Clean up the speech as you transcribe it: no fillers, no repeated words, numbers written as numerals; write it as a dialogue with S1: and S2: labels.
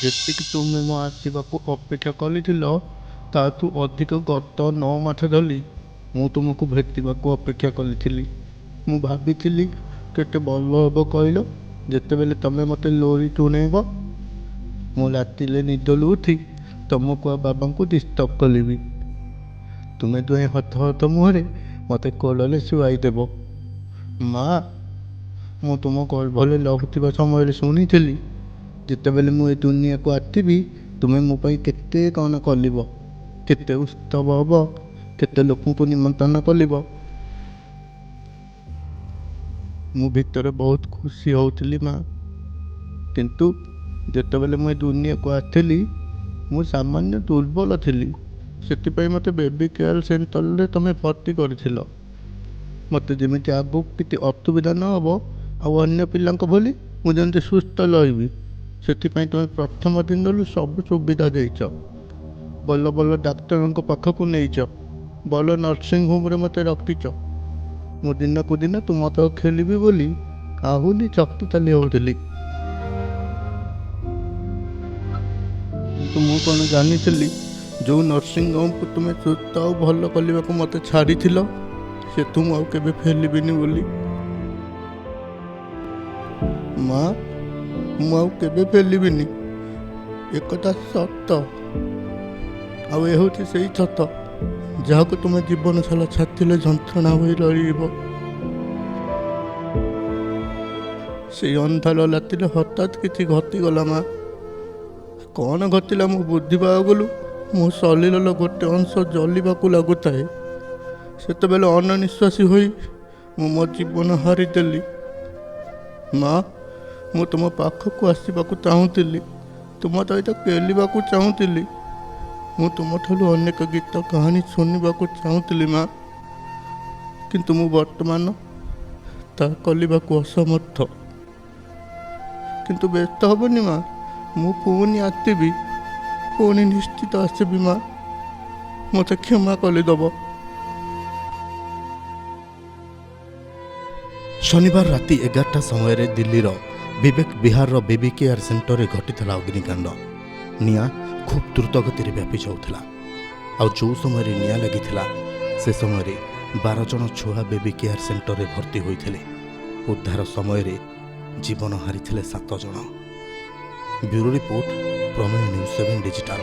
S1: ଯେତିକି ତୁମେ ମୋ ଆସିବାକୁ ଅପେକ୍ଷା କରିଥିଲ ତାଠୁ ଅଧିକ ଗତ 9 ମାସ ଧରି ମୁଁ ତୁମକୁ ଭେଟିବାକୁ ଅପେକ୍ଷା କରିଥିଲି। ମୁଁ ଭାବିଥିଲି କେତେ ଭଲ ହେବ କହିଲ, ଯେତେବେଳେ ତମେ ମୋତେ ଲୋରି ଶୁଣେଇବ। ମୁଁ ରାତିରେ ନିଦରୁ ଉଠି ତମକୁ ଆଉ ବାବାଙ୍କୁ ଡିଷ୍ଟର୍ବ କରିବି। ତୁମେ ଦୁହେଁ ହଥ ହଥ ମୁହଁରେ ମୋତେ କୋଳରେ ଶୁଆଇଦେବ। ମା, ମୁଁ ତୁମ ଗର୍ଭରେ ରହୁଥିବା ସମୟରେ ଶୁଣିଥିଲି ଯେତେବେଳେ ମୁଁ ଏ ଦୁନିଆକୁ ଆସିବି ତୁମେ ମୋ ପାଇଁ କେତେ କ'ଣ କରିବ, କେତେ ଉତ୍ସବ ହେବ, କେତେ ଲୋକଙ୍କୁ ନିମନ୍ତ୍ରଣ କରିବ। ମୁଁ ଭିତରେ ବହୁତ ଖୁସି ହେଉଥିଲି ମା। କିନ୍ତୁ ଯେତେବେଳେ ମୁଁ ଏ ଦୁନିଆକୁ ଆସିଲି ମୁଁ ସାମାନ୍ୟ ଦୁର୍ବଳ ଥିଲି। ସେଥିପାଇଁ ମୋତେ ବେବି କେୟାର ସେଣ୍ଟରରେ ତୁମେ ଭର୍ତ୍ତି କରିଥିଲ। ମୋତେ ଯେମିତି ଆଗକୁ କିଛି ଅସୁବିଧା ନ ହେବ ଆଉ ଅନ୍ୟ ପିଲାଙ୍କ ଭଳି ମୁଁ ଯେମିତି ସୁସ୍ଥ ରହିବି, ସେଥିପାଇଁ ତୁମେ ପ୍ରଥମ ଦିନରୁ ସବୁ ସୁବିଧା ଦେଇଛ। ଭଲ ଭଲ ଡାକ୍ତରଙ୍କ ପାଖକୁ ନେଇଛ, ଭଲ ନର୍ସିଂ ହୋମ୍ରେ ମୋତେ ରଖିଛ। ମୁଁ ଦିନକୁ ଦିନ ତୁମ ସହ ଖେଳିବି ବୋଲି ଆହୁରି ଶକ୍ତିଶାଳୀ ହେଉଥିଲି। କିନ୍ତୁ ମୁଁ କ'ଣ ଜାଣିଥିଲି ଯେଉଁ ନର୍ସିଂ ହୋମ୍କୁ ତୁମେ ସୁସ୍ଥ ଆଉ ଭଲ କରିବାକୁ ମୋତେ ଛାଡ଼ିଥିଲ ସେଠୁ ମୁଁ ଆଉ କେବେ ଫେରିବିନି ବୋଲି। ମା, ମୁଁ ଆଉ କେବେ ଫେରିବିନି, ଏକଥା ସତ। ଆଉ ଏ ହେଉଛି ସେଇ ସତ ଯାହାକୁ ତୁମେ ଜୀବନ ସାରା ଛାତିଲେ ଯନ୍ତ୍ରଣା ହୋଇ ରହିବ। ସେଇ ଅନ୍ଧାର ରାତିରେ ହଠାତ୍ କିଛି ଘଟିଗଲା ମା। କ'ଣ ଘଟିଲା ମୁଁ ବୁଝି ପାଇଗଲୁ। ମୋ ଶରୀରର ଗୋଟେ ଅଂଶ ଜଳିବାକୁ ଲାଗୁଥାଏ। ସେତେବେଳେ ଅଣନିଶ୍ୱାସୀ ହୋଇ ମୁଁ ମୋ ଜୀବନ ହାରିଦେଲି। ମା, ମୁଁ ତୁମ ପାଖକୁ ଆସିବାକୁ ଚାହୁଁଥିଲି, ତୁମ ସହିତ ଖେଳିବାକୁ ଚାହୁଁଥିଲି। ମୁଁ ତୁମଠାରୁ ଅନେକ ଗୀତ କାହାଣୀ ଶୁଣିବାକୁ ଚାହୁଁଥିଲି ମା। କିନ୍ତୁ ମୁଁ ବର୍ତ୍ତମାନ ତାହା କରିବାକୁ ଅସମର୍ଥ। କିନ୍ତୁ ବ୍ୟସ୍ତ ହେବନି ମା, ମୁଁ ପୁଣି ଆସିବି, ପୁଣି ନିଶ୍ଚିତ ଆସିବି ମା। ମୋତେ କ୍ଷମା କରିଦେବ।
S2: ଶନିବାର ରାତି 11ଟା ସମୟରେ ଦିଲ୍ଲୀର ବିବେକ ବିହାରର ବେବି କେୟାର ସେଣ୍ଟରରେ ଘଟିଥିଲା ଅଗ୍ନିକାଣ୍ଡ। ନିଆଁ ଖୁବ୍ ଦ୍ରୁତଗତିରେ ବ୍ୟାପି ଯାଉଥିଲା। ଆଉ ଯେଉଁ ସମୟରେ ନିଆଁ ଲାଗିଥିଲା ସେ ସମୟରେ 12 ଜଣ ଛୁଆ ବେବି କେୟାର ସେଣ୍ଟରରେ ଭର୍ତ୍ତି ହୋଇଥିଲେ। ଉଦ୍ଧାର ସମୟରେ ଜୀବନ ହାରିଥିଲେ 7 ଜଣ। ବ୍ୟୁରୋ ରିପୋର୍ଟ, ପ୍ରମେୟ ନ୍ୟୁଜ୍ 7 ଡିଜିଟାଲ।